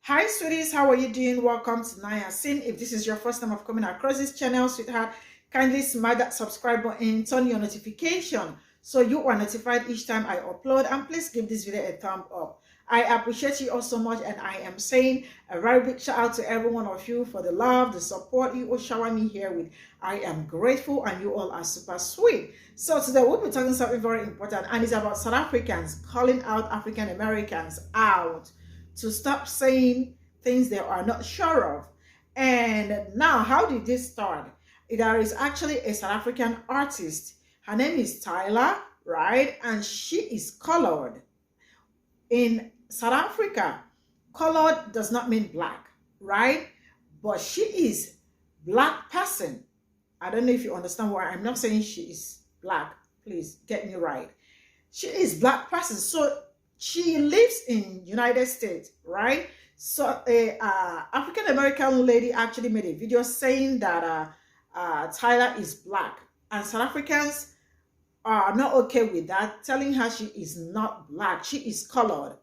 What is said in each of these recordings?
Hi, sweeties. How are you doing? Welcome to Naya Sin. If this is your first time of coming across this channel, sweetheart, kindly smash that subscribe button, turn your notification so you are notified each time I upload. And please give this video a thumb up. I appreciate you all so much, and I am saying a very big shout out to every one of you for the love, the support you all shower me here with. I am grateful, and you all are super sweet. So today we'll be talking something very important, and it's about South Africans calling out African Americans out to stop saying things they are not sure of. And now, how did this start? There is actually a South African artist. Her name is Tyla, right? And she is colored. In South Africa, colored does not mean black, right? But she is black person. I don't know if you understand why I'm not saying she is black. Please get me right. She is black person. So she lives in United States, right? So a African American lady actually made a video saying that Tyla is black, and South Africans are not okay with that, telling her she is not black, she is colored.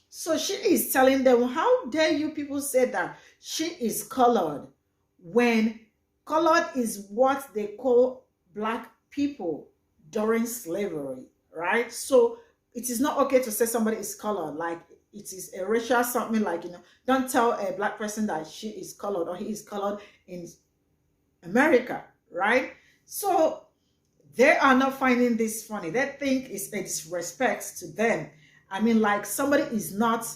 So she is telling them, how dare you people say that she is colored when colored is what they call black people during slavery, right? So it is not okay to say somebody is colored, like it is a racial something, like, don't tell a black person that she is colored or he is colored in America, right? So they are not finding this funny. They think it's a disrespect to them. I mean, like, somebody is not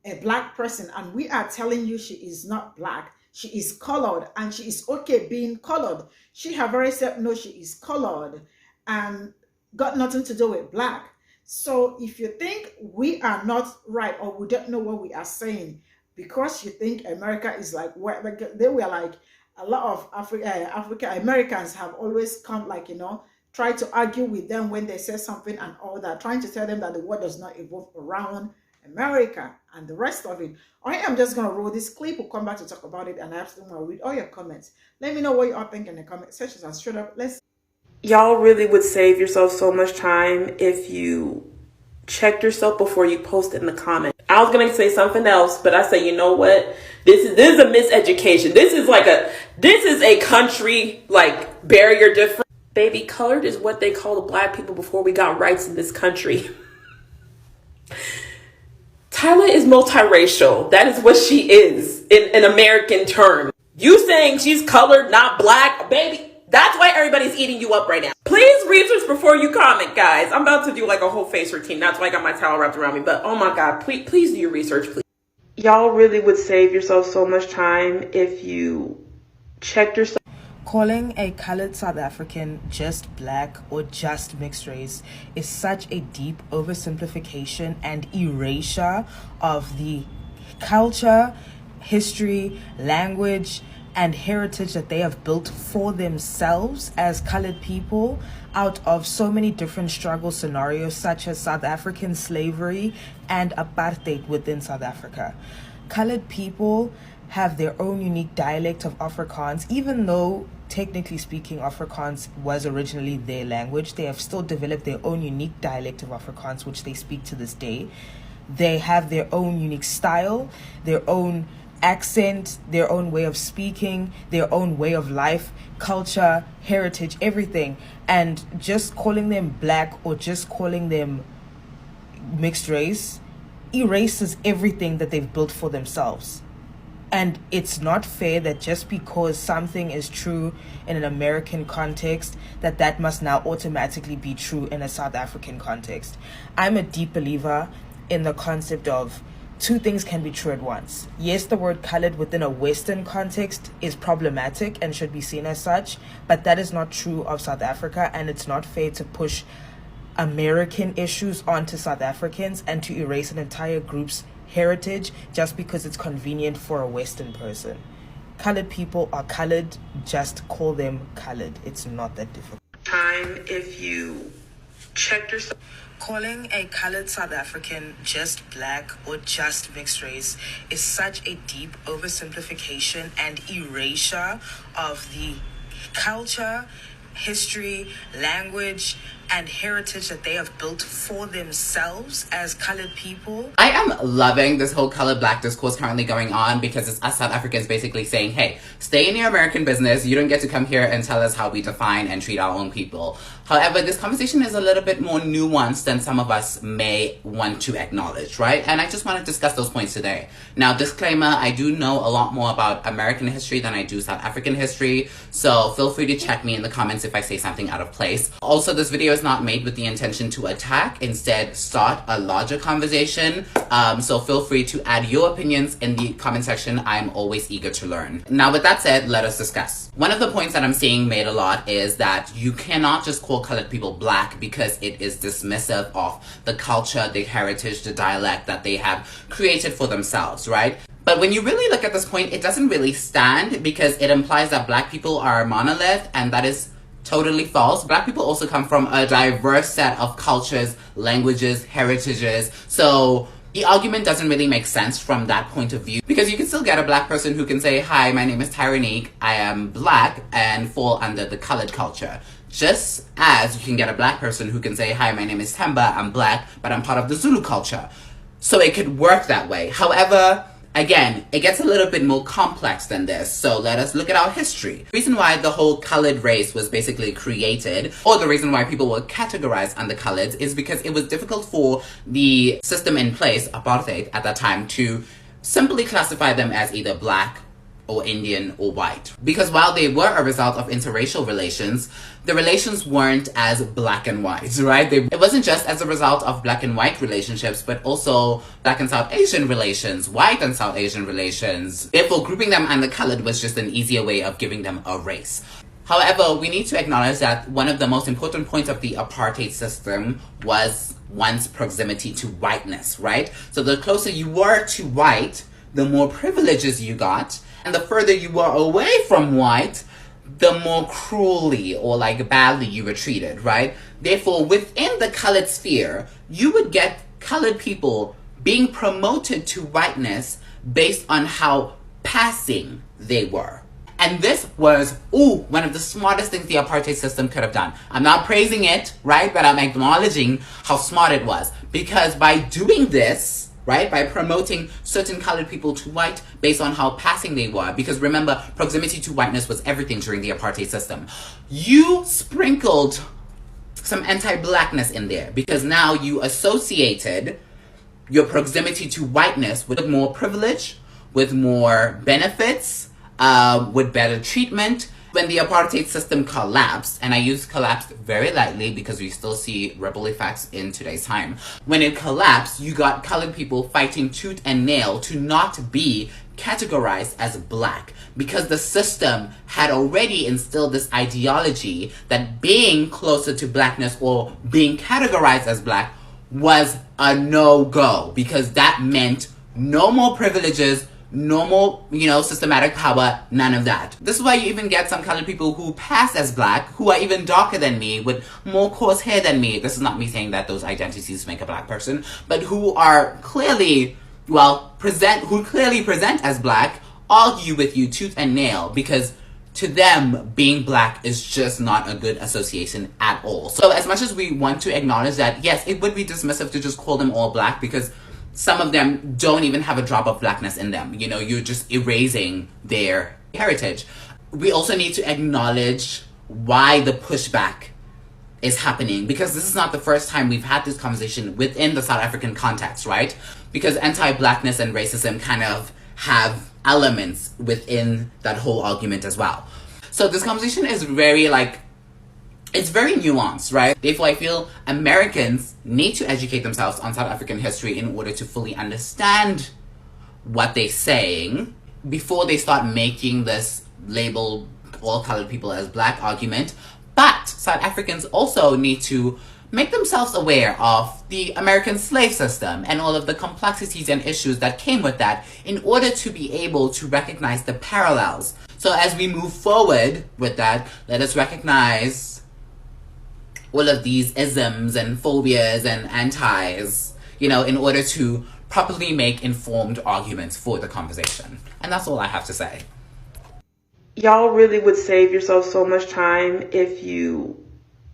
a black person and we are telling you she is not black. She is colored and she is okay being colored. She have already said, no, she is colored and got nothing to do with black. So if you think we are not right or we don't know what we are saying because you think America is like, they were like, a lot of African Americans have always come, like, try to argue with them when they say something and all that, trying to tell them that the world does not evolve around America and the rest of it. I am just going to roll this clip. We'll come back to talk about it, and I absolutely want to read all your comments. Let me know what you all think in the comment section. And straight up, Y'all really would save yourself so much time if you checked yourself before you post it in the comments. I was gonna say something else, but I say, you know what? This is a miseducation. This is a country like barrier difference. Baby, colored is what they call the black people before we got rights in this country. Tyla is multiracial. That is what she is in American terms. You saying she's colored, not black, baby, that's why everybody's eating you up right now. Please research before you comment, guys. I'm about to do like a whole face routine. That's why I got my towel wrapped around me. But oh my God, please do your research, please. Y'all really would save yourself so much time if you checked yourself. Calling a colored South African just black or just mixed race is such a deep oversimplification and erasure of the culture, history, language, and heritage that they have built for themselves as colored people out of so many different struggle scenarios, such as South African slavery and apartheid within South Africa. Colored people have their own unique dialect of Afrikaans. Even though technically speaking Afrikaans was originally their language, they have still developed their own unique dialect of Afrikaans, which they speak to this day. They have their own unique style, their own accent, their own way of speaking, their own way of life, culture, heritage, everything. And just calling them black or just calling them mixed race erases everything that they've built for themselves. And it's not fair that just because something is true in an American context, that must now automatically be true in a South African context. I'm a deep believer in the concept of two things can be true at once. Yes, the word colored within a Western context is problematic and should be seen as such, but that is not true of South Africa, and it's not fair to push American issues onto South Africans and to erase an entire group's heritage just because it's convenient for a Western person. Colored people are colored, just call them colored. It's not that difficult. Time if you checked yourself. Calling a colored South African just black or just mixed race is such a deep oversimplification and erasure of the culture, history, language, and heritage that they have built for themselves as colored people. I am loving this whole colored black discourse currently going on, because it's us South Africans basically saying, hey, stay in your American business. You don't get to come here and tell us how we define and treat our own people. However, this conversation is a little bit more nuanced than some of us may want to acknowledge, right? And I just want to discuss those points today. Now, disclaimer, I do know a lot more about American history than I do South African history, so feel free to check me in the comments if I say something out of place. Also, this video is not made with the intention to attack, instead start a larger conversation. So feel free to add your opinions in the comment section. I'm always eager to learn. Now, with that said, let us discuss. One of the points that I'm seeing made a lot is that you cannot just call colored people black because it is dismissive of the culture, the heritage, the dialect that they have created for themselves, right? But when you really look at this point, it doesn't really stand, because it implies that black people are a monolith, and that is totally false. Black people also come from a diverse set of cultures, languages, heritages. So the argument doesn't really make sense from that point of view, because you can still get a black person who can say, hi, my name is Tyrannique, I am black, and fall under the colored culture. Just as you can get a black person who can say, hi, my name is Temba, I'm black, but I'm part of the Zulu culture. So it could work that way. However, again, it gets a little bit more complex than this, so let us look at our history. The reason why the whole colored race was basically created, or the reason why people were categorized under coloreds, is because it was difficult for the system in place, apartheid, at that time, to simply classify them as either black or Indian or white. Because while they were a result of interracial relations, the relations weren't as black and white, right? It wasn't just as a result of black and white relationships, but also black and South Asian relations, white and South Asian relations. Therefore, grouping them under colored was just an easier way of giving them a race. However, we need to acknowledge that one of the most important points of the apartheid system was one's proximity to whiteness, right? So the closer you were to white, the more privileges you got, and the further you were away from white, the more cruelly or like badly you were treated, right? Therefore, within the colored sphere, you would get colored people being promoted to whiteness based on how passing they were. And this was, one of the smartest things the apartheid system could have done. I'm not praising it, right? But I'm acknowledging how smart it was. Because by doing this, right, by promoting certain colored people to white based on how passing they were, because remember, proximity to whiteness was everything during the apartheid system, you sprinkled some anti-blackness in there, because now you associated your proximity to whiteness with more privilege, with more benefits, with better treatment. When the apartheid system collapsed, and I use collapsed very lightly because we still see ripple effects in today's time. When it collapsed, you got colored people fighting tooth and nail to not be categorized as black, because the system had already instilled this ideology that being closer to blackness or being categorized as black was a no-go, because that meant no more privileges, no more, systematic power, none of that. This is why you even get some colored people who pass as black, who are even darker than me, with more coarse hair than me. This is not me saying that those identities make a black person, but who are clearly, present as black, argue with you tooth and nail, because to them, being black is just not a good association at all. So as much as we want to acknowledge that, yes, it would be dismissive to just call them all black, because some of them don't even have a drop of blackness in them. You're just erasing their heritage. We also need to acknowledge why the pushback is happening, because this is not the first time we've had this conversation within the South African context, right? Because anti-blackness and racism kind of have elements within that whole argument as well. So this conversation is very it's very nuanced, right? Therefore, I feel Americans need to educate themselves on South African history in order to fully understand what they're saying before they start making this label all colored people as black argument. But South Africans also need to make themselves aware of the American slave system and all of the complexities and issues that came with that in order to be able to recognize the parallels. So as we move forward with that, let us recognize all of these isms and phobias and antis, in order to properly make informed arguments for the conversation. And that's all I have to say. Y'all really would save yourself so much time if you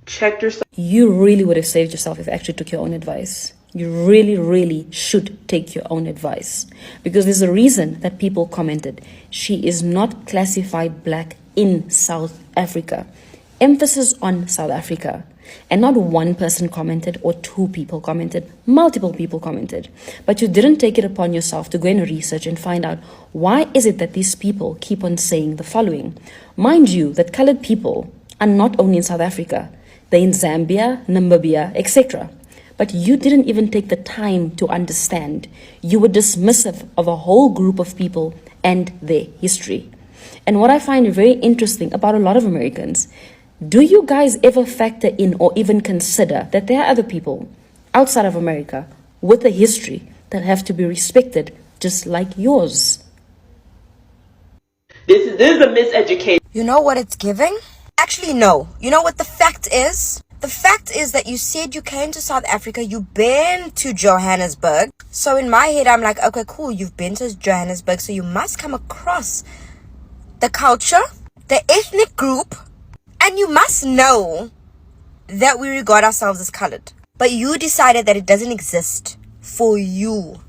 checked yourself. You really would have saved yourself if you actually took your own advice. You really, really should take your own advice. Because there's a reason that people commented, she is not classified black in South Africa. Emphasis on South Africa. And not one person commented or two people commented, multiple people commented. But you didn't take it upon yourself to go and research and find out why is it that these people keep on saying the following. Mind you, that colored people are not only in South Africa, they're in Zambia, Namibia, etc. But you didn't even take the time to understand. You were dismissive of a whole group of people and their history. And what I find very interesting about a lot of Americans, do you guys ever factor in or even consider that there are other people outside of America with a history that have to be respected just like yours? This is a miseducation. You know what it's giving? Actually, no. You know what the fact is? The fact is that you said you came to South Africa, you've been to Johannesburg. So in my head, I'm like, okay, cool, you've been to Johannesburg, so you must come across the culture, the ethnic group, and you must know that we regard ourselves as colored. But you decided that it doesn't exist for you.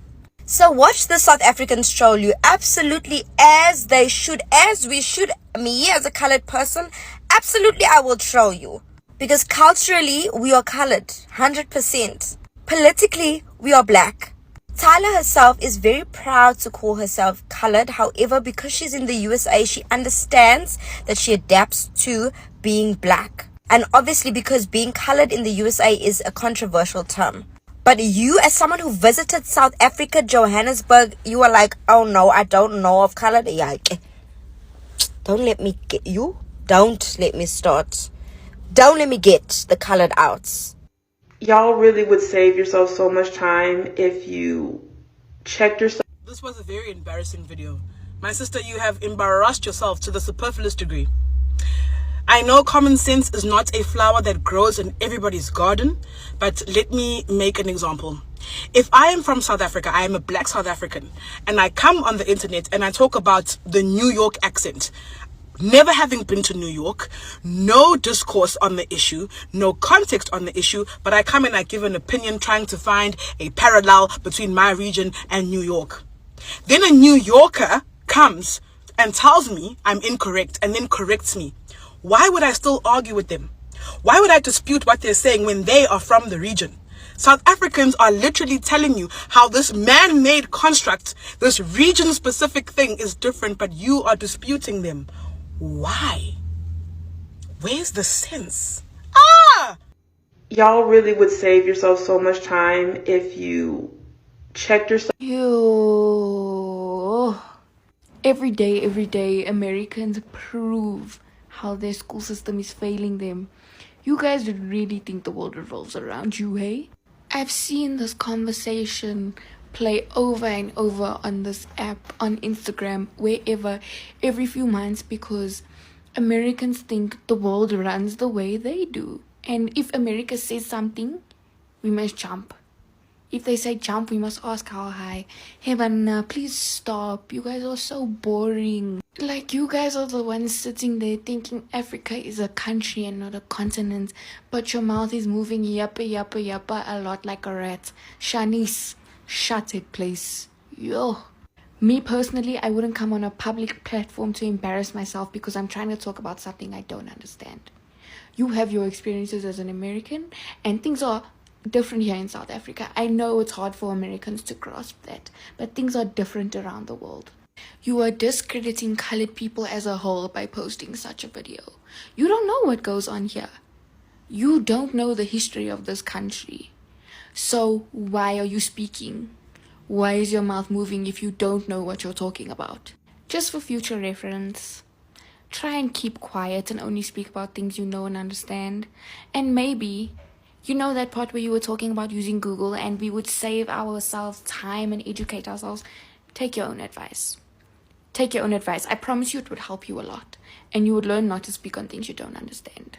So watch the South Africans troll you absolutely as they should, as we should. Me as a colored person, absolutely I will troll you. Because culturally, we are colored, 100%. Politically, we are black. Tyler herself is very proud to call herself colored. However, because she's in the USA, she understands that she adapts to being black. And obviously, because being colored in the USA is a controversial term. But you, as someone who visited South Africa, Johannesburg, you are like, oh no, I don't know of colored. Yeah, don't let me get you. Don't let me start. Don't let me get the colored outs. Y'all really would save yourself so much time if you checked yourself. This was a very embarrassing video. My sister, you have embarrassed yourself to the superfluous degree. I know common sense is not a flower that grows in everybody's garden, but let me make an example. If I am from South Africa, I am a black South African, and I come on the internet and I talk about the New York accent, never having been to New York, no discourse on the issue, no context on the issue, but I come and I give an opinion trying to find a parallel between my region and New York. Then a New Yorker comes and tells me I'm incorrect and then corrects me. Why would I still argue with them? Why would I dispute what they're saying when they are from the region? South Africans are literally telling you how this man-made construct, this region-specific thing is different, but you are disputing them. Why? Where's the sense? Y'all really would save yourself so much time if you checked yourself. Every day, Americans prove how their school system is failing them. You guys really think the world revolves around you, hey? I've seen this conversation play over and over on this app, on Instagram, wherever, every few months, because Americans think the world runs the way they do. And if America says something, we must jump. If they say jump, we must ask how high. Hey, but please stop. You guys are so boring. Like, you guys are the ones sitting there thinking Africa is a country and not a continent. But your mouth is moving yappa, yappa, yappa a lot like a rat. Shanice, shut it, please. Yo. Me personally, I wouldn't come on a public platform to embarrass myself because I'm trying to talk about something I don't understand. You have your experiences as an American, and things are different here in South Africa. I know it's hard for Americans to grasp that, but things are different around the world. You are discrediting colored people as a whole by posting such a video. You don't know what goes on here. You don't know the history of this country. So why are you speaking? Why is your mouth moving if you don't know what you're talking about? Just for future reference, try and keep quiet and only speak about things you know and understand. And maybe, you know that part where you were talking about using Google and we would save ourselves time and educate ourselves? Take your own advice. Take your own advice. I promise you it would help you a lot. And you would learn not to speak on things you don't understand.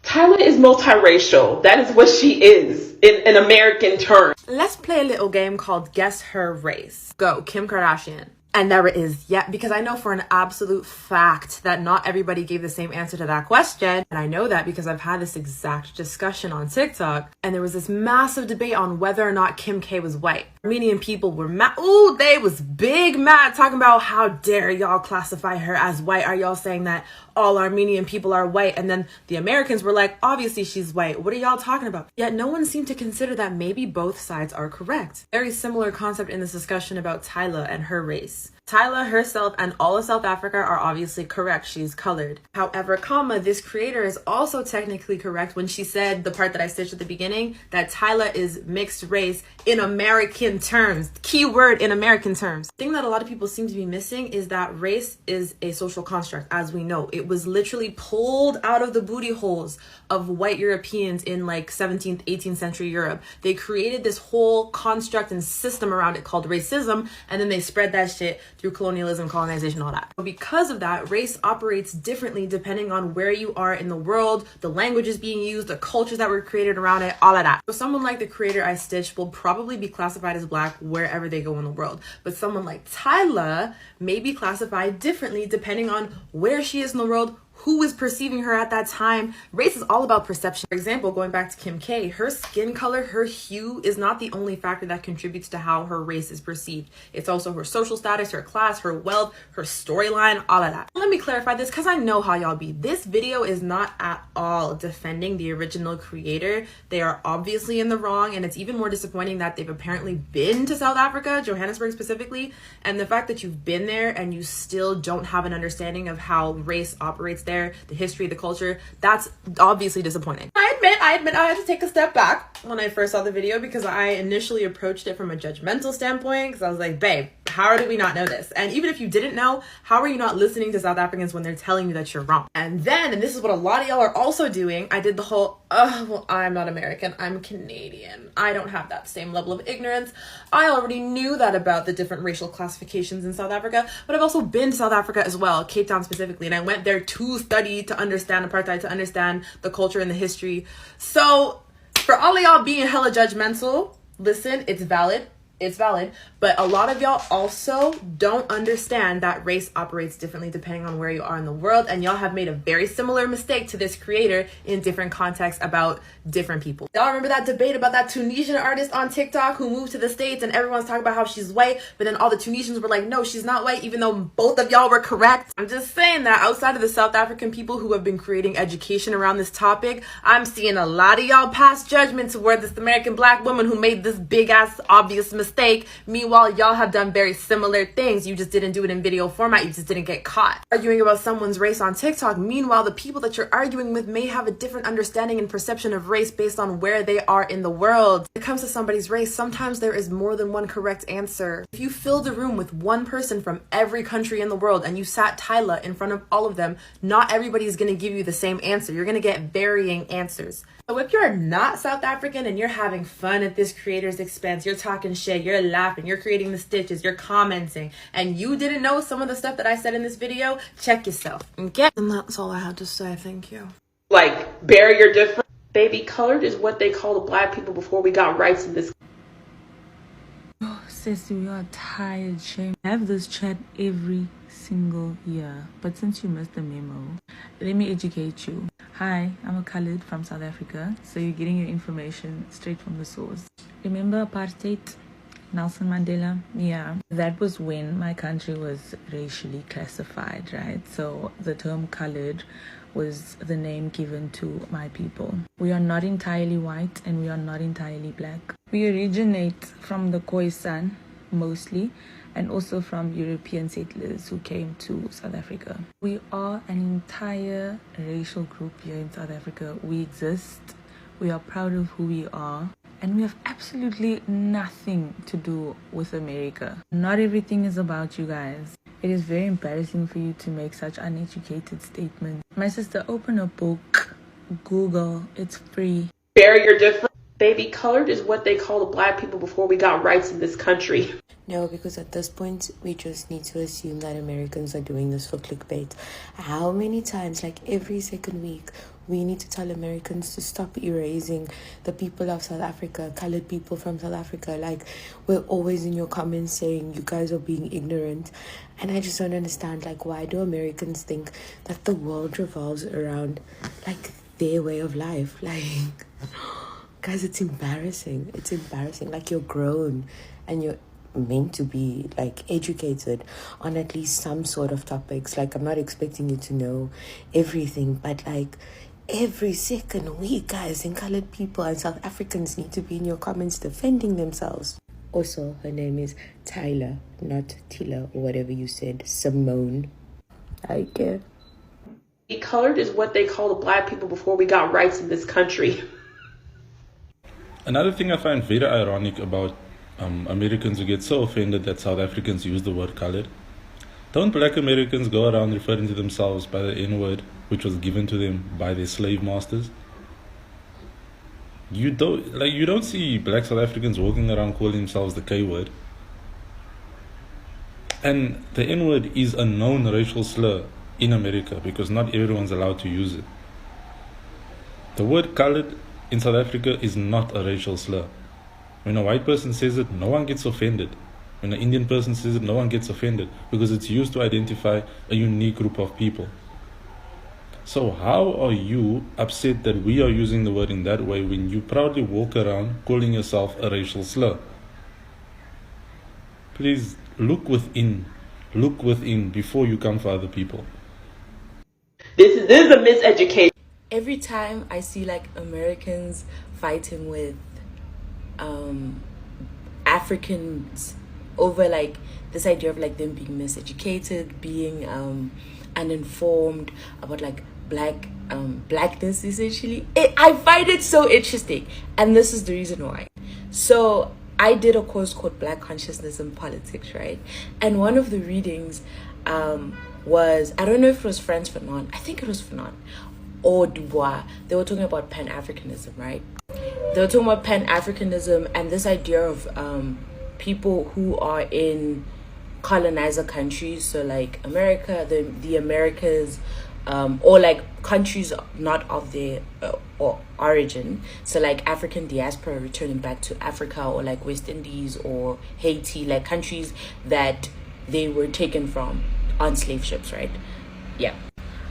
Tyler is multiracial. That is what she is in American terms. Let's play a little game called Guess Her Race. Go, Kim Kardashian. And never is yet, because I know for an absolute fact that not everybody gave the same answer to that question. And I know that because I've had this exact discussion on TikTok, and there was this massive debate on whether or not Kim K was white. Armenian people were mad. Ooh, they was big mad, talking about how dare y'all classify her as white. Are y'all saying that all Armenian people are white? And then the Americans were like, obviously she's white. What are y'all talking about? Yet no one seemed to consider that maybe both sides are correct. Very similar concept in this discussion about Tyla and her race. Tyla herself and all of South Africa are obviously correct. She's colored. However, this creator is also technically correct when she said the part that I stitched at the beginning, that Tyla is mixed race in American terms. Keyword in American terms. The thing that a lot of people seem to be missing is that race is a social construct, as we know. It was literally pulled out of the booty holes of white Europeans in like 17th, 18th century Europe. They created this whole construct and system around it called racism, and then they spread that shit through colonialism, colonization, all that. Because of that, race operates differently depending on where you are in the world, the languages being used, the cultures that were created around it, all of that. So someone like the creator I stitched will probably be classified as black wherever they go in the world. But someone like Tyla may be classified differently depending on where she is in the world, who is perceiving her at that time. Race is all about perception. For example, going back to Kim K, her skin color, her hue is not the only factor that contributes to how her race is perceived. It's also her social status, her class, her wealth, her storyline, all of that. Let me clarify this because I know how y'all be. This video is not at all defending the original creator. They are obviously in the wrong, and it's even more disappointing that they've apparently been to South Africa, Johannesburg specifically, and the fact that you've been there and you still don't have an understanding of how race operates there, the history, the culture, that's obviously disappointing. I admit I had to take a step back when I first saw the video because I initially approached it from a judgmental standpoint because I was like, babe, how did we not know this? And even if you didn't know, how are you not listening to South Africans when they're telling you that you're wrong? And this is what a lot of y'all are also doing, I did the whole, well, I'm not American, I'm Canadian. I don't have that same level of ignorance. I already knew that about the different racial classifications in South Africa, but I've also been to South Africa as well, Cape Town specifically, and I went there to study, to understand apartheid, to understand the culture and the history. So for all of y'all being hella judgmental, listen, it's valid, but a lot of y'all also don't understand that race operates differently depending on where you are in the world, and y'all have made a very similar mistake to this creator in different contexts about different people. Y'all remember that debate about that Tunisian artist on TikTok who moved to the States and everyone's talking about how she's white, but then all the Tunisians were like, no, she's not white, even though both of y'all were correct? I'm just saying that outside of the South African people who have been creating education around this topic, I'm seeing a lot of y'all pass judgment toward this American black woman who made this big ass obvious mistake. Meanwhile, y'all have done very similar things. You just didn't do it in video format. You just didn't get caught arguing about someone's race on TikTok. Meanwhile, the people that you're arguing with may have a different understanding and perception of race based on where they are in the world. When it comes to somebody's race, sometimes there is more than one correct answer. If you filled a room with one person from every country in the world and you sat Tyla in front of all of them, not everybody is going to give you the same answer. You're going to get varying answers. So if you're not South African and you're having fun at this creator's expense, you're talking shit, you're laughing, you're creating the stitches, you're commenting, and you didn't know some of the stuff that I said in this video, check yourself, okay? And that's all I had to say. Thank you. Like, bury your difference. Baby, colored is what they call the black people before we got rights in this. Oh, Sissy, we are tired, shame. I have this chat every single year, but since you missed the memo, let me educate you. Hi, I'm a colored from South Africa, so you're getting your information straight from the source. Remember apartheid? Nelson Mandela? Yeah, that was when my country was racially classified, right? So the term colored was the name given to my people. We are not entirely white and we are not entirely black. We originate from the Khoisan mostly, and also from European settlers who came to South Africa. We are an entire racial group here in South Africa. We exist, we are proud of who we are, and we have absolutely nothing to do with America. Not everything is about you guys. It is very embarrassing for you to make such uneducated statements. My sister, open a book, Google, it's free. Bury your difference. Baby, colored is what they call the black people before we got rights in this country. No, because at this point, we just need to assume that Americans are doing this for clickbait. How many times, like every second week, We need to tell Americans to stop erasing the people of South Africa, colored people from South Africa. Like, we're always in your comments saying you guys are being ignorant. And I just don't understand, like, why do Americans think that the world revolves around, like, their way of life? Like, guys, it's embarrassing. It's embarrassing. Like, you're grown and you're meant to be like educated on at least some sort of topics. Like, I'm not expecting you to know everything, but like every second week, guys, and colored people and South Africans need to be in your comments defending themselves. Also, her name is Tyler, not Tila or whatever you said. Simone. I care. Colored is what they call the black people before we got rights in this country. Another thing I find very ironic about Americans who get so offended that South Africans use the word colored. Don't black Americans go around referring to themselves by the N-word, which was given to them by their slave masters? You don't see black South Africans walking around calling themselves the K-word. And the N-word is a known racial slur in America because not everyone's allowed to use it. The word colored in South Africa is not a racial slur. When a white person says it, no one gets offended. When an Indian person says it, no one gets offended because it's used to identify a unique group of people. So how are you upset that we are using the word in that way when you proudly walk around calling yourself a racial slur? Please look within. Look within before you come for other people. This is a miseducation. Every time I see like Americans fighting with Africans over like this idea of like them being miseducated, being uninformed about like blackness essentially, I find it so interesting, and this is the reason why. So I did a course called Black Consciousness and Politics, right? And one of the readings was, I don't know if it was Frantz Fanon, I think it was Fanon or Dubois. They were talking about Pan-Africanism, right? They were talking about Pan-Africanism and this idea of people who are in colonizer countries, so like America, the Americas, or like countries not of their or origin, so like African diaspora returning back to Africa, or like West Indies or Haiti, like countries that they were taken from on slave ships, right? Yeah.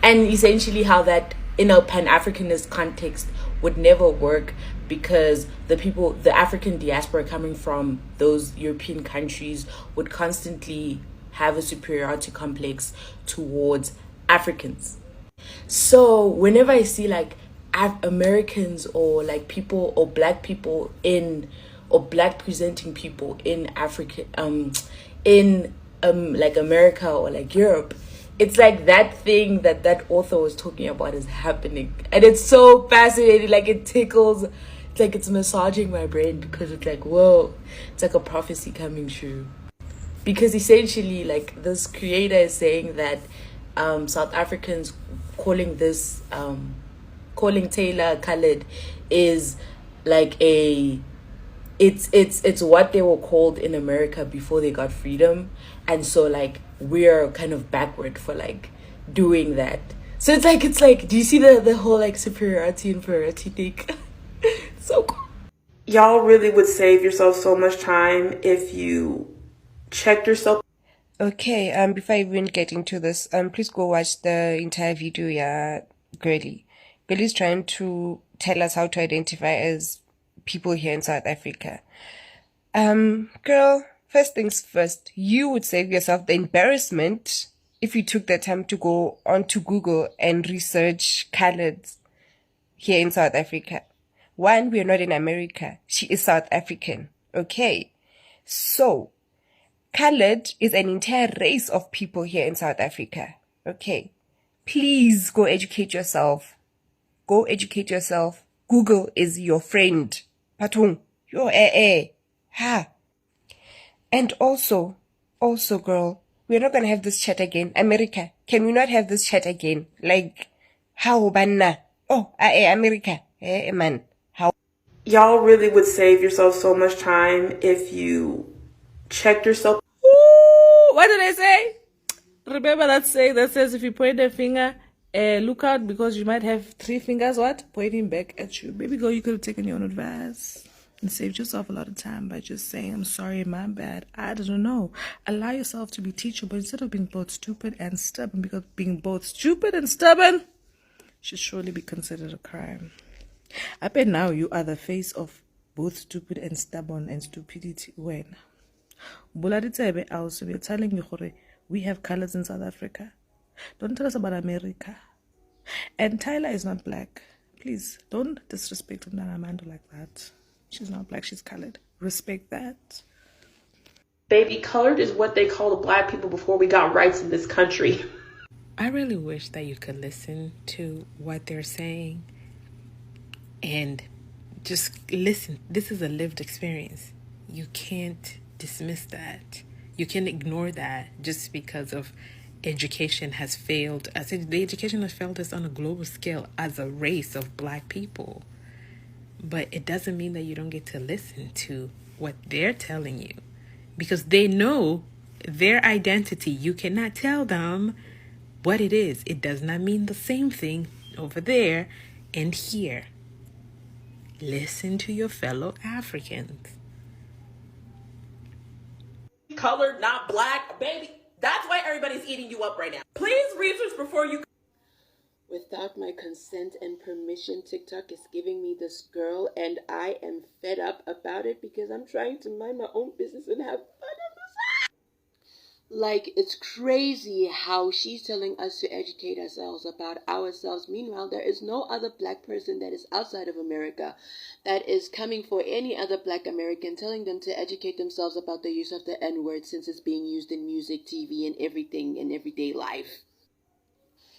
And essentially how that in a Pan-Africanist context would never work, because the African diaspora coming from those European countries would constantly have a superiority complex towards Africans. So whenever I see like Americans or like people or black people or black presenting people in Africa, like America or like Europe, it's like that thing that author was talking about is happening, and it's so fascinating. Like it tickles, it's like it's massaging my brain, because it's like, whoa, it's like a prophecy coming true. Because essentially, like, this creator is saying that South Africans calling Taylor colored is like it's what they were called in America before they got freedom, and so like we're kind of backward for like doing that. So it's like do you see the whole like superiority and inferiority thing? So cool. Y'all really would save yourself so much time if you checked yourself. Okay, before I even get into this, please go watch the entire video, yeah, Girly. Girly's trying to tell us how to identify as people here in South Africa. Girl, first things first, you would save yourself the embarrassment if you took the time to go onto Google and research coloreds here in South Africa. One, we are not in America. She is South African. Okay. So, colored is an entire race of people here in South Africa. Okay. Please go educate yourself. Go educate yourself. Google is your friend. Patung. Your Ha. And also, girl, we're not gonna have this chat again. America, can we not have this chat again? Like, how banna? Oh, America. Man. How? Y'all really would save yourself so much time if you checked yourself. Ooh, what did I say? Remember that saying that says if you point a finger Look out, because you might have 3 fingers, what? Pointing back at you. Baby girl, you could have taken your own advice and saved yourself a lot of time by just saying, I'm sorry, my bad. I don't know. Allow yourself to be teachable instead of being both stupid and stubborn, because being both stupid and stubborn should surely be considered a crime. I bet now you are the face of both stupid and stubborn and stupidity. When? Also, we're telling you, we have colors in South Africa. Don't tell us about America. And Tyler is not black. Please, don't disrespect Amanda like that. She's not black, she's colored. Respect that. Baby, colored is what they call the black people before we got rights in this country. I really wish that you could listen to what they're saying and just listen. This is a lived experience. You can't dismiss that. You can ignore that just because of education has failed. I said the education has failed us on a global scale as a race of black people. But it doesn't mean that you don't get to listen to what they're telling you, because they know their identity. You cannot tell them what it is. It does not mean the same thing over there and here. Listen to your fellow Africans. Colored, not black. Baby, that's why everybody's eating you up right now. Please research before you... Without my consent and permission, TikTok is giving me this girl, and I am fed up about it because I'm trying to mind my own business and have fun on the side. Like, it's crazy how she's telling us to educate ourselves about ourselves. Meanwhile, there is no other black person that is outside of America that is coming for any other black American, telling them to educate themselves about the use of the N-word, since it's being used in music, TV, and everything in everyday life.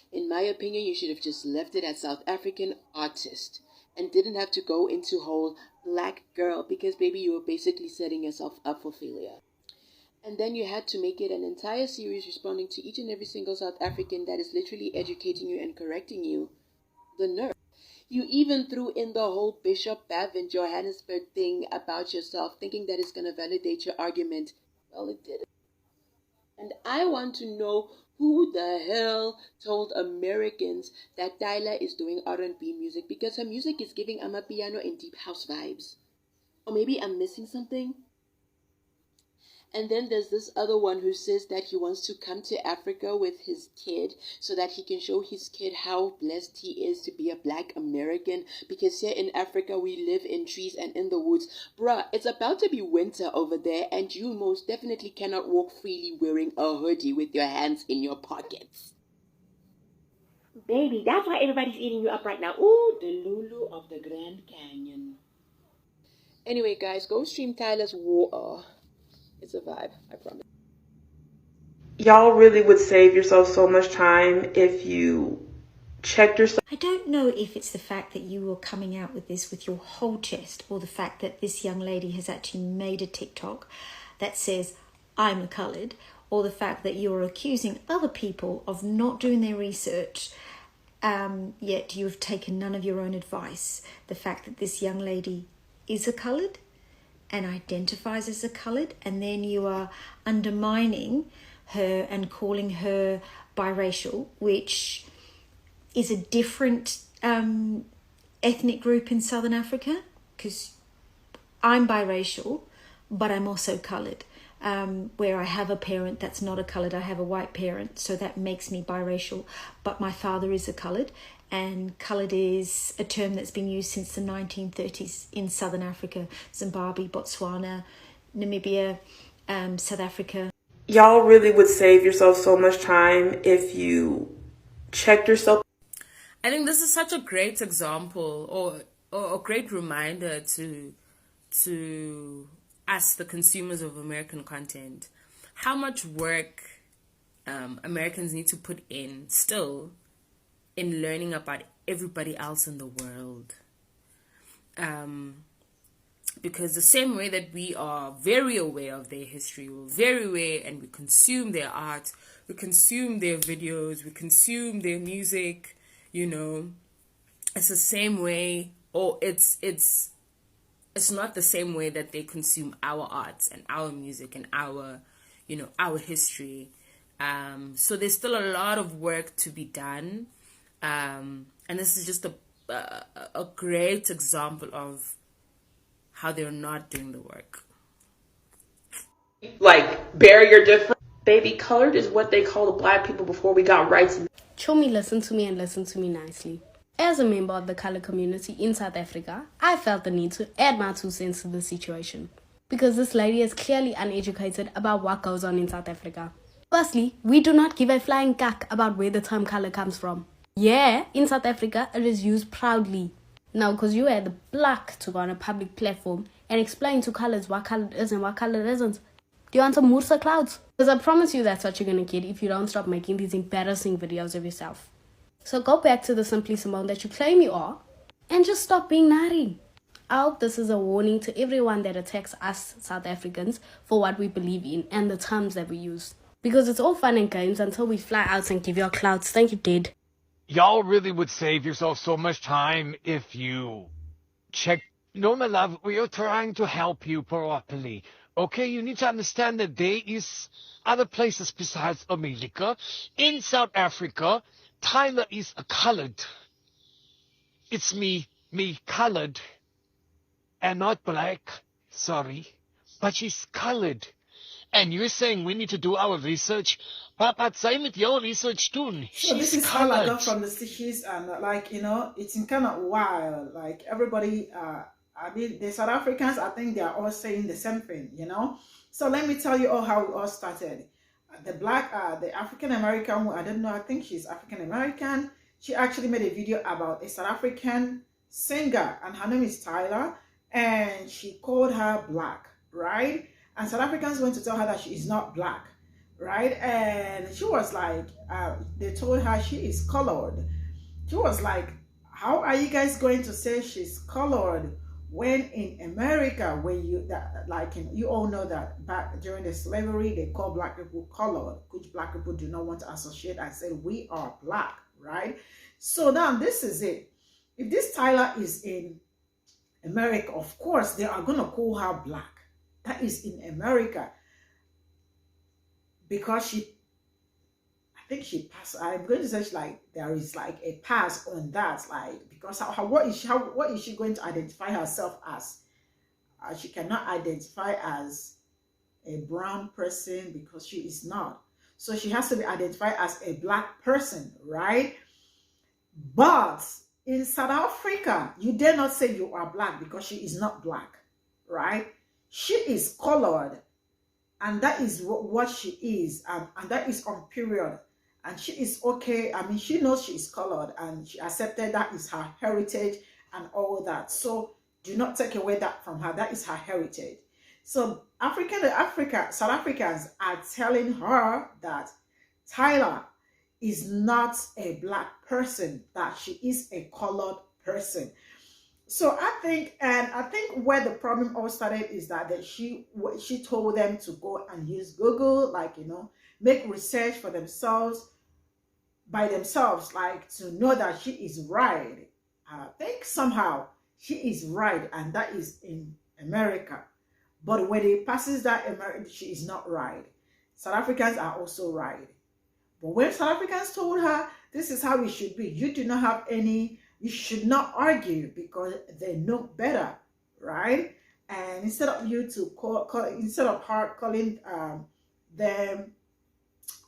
In my opinion, you should have just left it at South African artist and didn't have to go into whole black girl, because baby, you were basically setting yourself up for failure. And then you had to make it an entire series responding to each and every single South African that is literally educating you and correcting you. The nerve. You even threw in the whole Bishop Bev in Johannesburg thing about yourself, thinking that it's going to validate your argument. Well, it didn't. And I want to know who the hell told Americans that Tyler is doing R&B music, because her music is giving Amapiano and deep house vibes. Or maybe I'm missing something. And then there's this other one who says that he wants to come to Africa with his kid so that he can show his kid how blessed he is to be a black American, because here in Africa we live in trees and in the woods. Bruh, it's about to be winter over there, and you most definitely cannot walk freely wearing a hoodie with your hands in your pockets. Baby, that's why everybody's eating you up right now. Ooh, the Lulu of the Grand Canyon. Anyway, guys, go stream Tyler's War. It's a vibe, I promise. Y'all really would save yourself so much time if you checked yourself. I don't know if it's the fact that you were coming out with this with your whole chest, or the fact that this young lady has actually made a TikTok that says, I'm a coloured, or the fact that you're accusing other people of not doing their research, yet you've taken none of your own advice. The fact that this young lady is a coloured and identifies as a coloured, and then you are undermining her and calling her biracial, which is a different ethnic group in Southern Africa, because I'm biracial, but I'm also coloured, where I have a parent that's not a coloured. I have a white parent, so that makes me biracial, but my father is a coloured. And coloured is a term that's been used since the 1930s in Southern Africa, Zimbabwe, Botswana, Namibia, South Africa. Y'all really would save yourself so much time if you checked yourself. I think this is such a great example, or a great reminder to us, the consumers of American content, how much work Americans need to put in still in learning about everybody else in the world. Because the same way that we are very aware of their history, we're very aware, and we consume their art, we consume their videos, we consume their music, you know, it's the same way, or it's not the same way that they consume our arts and our music and our, you know, our history. So there's still a lot of work to be done. And this is just a great example of how they're not doing the work. Like, bury your difference. Baby, colored is what they call the black people before we got rights. Chomi, listen to me and listen to me nicely. As a member of the colored community in South Africa, I felt the need to add my 2 cents to the situation. Because this lady is clearly uneducated about what goes on in South Africa. Firstly, we do not give a flying cack about where the term color comes from. Yeah, in South Africa, it is used proudly. Now, because you had the black to go on a public platform and explain to colors what color is and what color isn't. Do you want some Mursa clouds? Because I promise you that's what you're going to get if you don't stop making these embarrassing videos of yourself. So go back to the Simply Simone that you claim you are and just stop being naughty. I hope this is a warning to everyone that attacks us South Africans for what we believe in and the terms that we use. Because it's all fun and games until we fly out and give you our clouds. Thank you, Dad. Y'all really would save yourself so much time if you check. No, my love, we are trying to help you properly. Okay, you need to understand that there is other places besides America. In South Africa, Tyler is a colored. It's me colored. And not black, sorry. But she's colored. And you're saying we need to do our research? Papa, say with your research too. So this is how I got from the stitches, and like, you know, it's in kind of wild. Like everybody, I mean, the South Africans, I think they are all saying the same thing, you know. So let me tell you all how it all started. The black, the African American, I don't know, I think she's African American. She actually made a video about a South African singer, and her name is Tyler, and she called her black, right? And South Africans went to tell her that she is not black, right? And she was like, they told her she is colored. She was like, how are you guys going to say she's colored when in America, when you you all know that back during the slavery, they call black people colored, which black people do not want to associate and say we are black, right? So now this is it. If this Tyler is in America, of course, they are going to call her black. That is in America. Because I think she passed. I'm going to say like there is like a pass on that, like, because what is she going to identify herself as? She cannot identify as a brown person because she is not. So she has to be identified as a black person, right? But in South Africa, you dare not say you are black because she is not black, right? She is colored, and that is what she is, and that is on period. And she is okay. I mean, she knows she is colored, and she accepted that is her heritage and all that. So do not take away that from her. That is her heritage. So South Africans are telling her that Tyler is not a black person, that she is a colored person. So I think where the problem all started is that she told them to go and use Google, like, you know, make research for themselves, by themselves, like, to know that she is right. I think somehow she is right, and that is in America. But when it passes that America, she is not right. South Africans are also right. But when South Africans told her, this is how it should be, you do not have any, you should not argue because they know better, right? And instead of you to instead of her calling them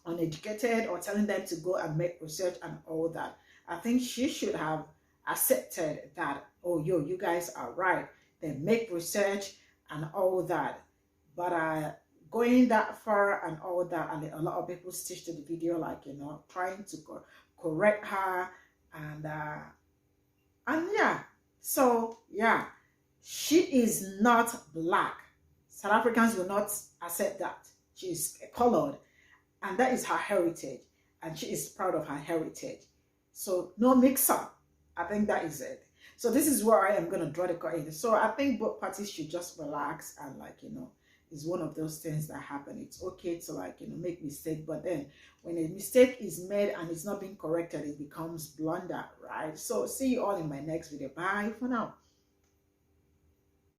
uneducated or telling them to go and make research and all that, I think she should have accepted that, oh, you guys are right. They make research and all that. But going that far and all that, and a lot of people stitched to the video, like, you know, trying to correct her, and yeah, so yeah, she is not black. South Africans will not accept that. She is colored, and that is her heritage, and she is proud of her heritage. So no mix up. I think that is it. So this is where I am going to draw the curtain. So I think both parties should just relax, and, like, you know, it's one of those things that happen. It's okay to, like, you know, make mistake, but then when a mistake is made and it's not being corrected, it becomes blunder, right? So see you all in my next video. Bye for now.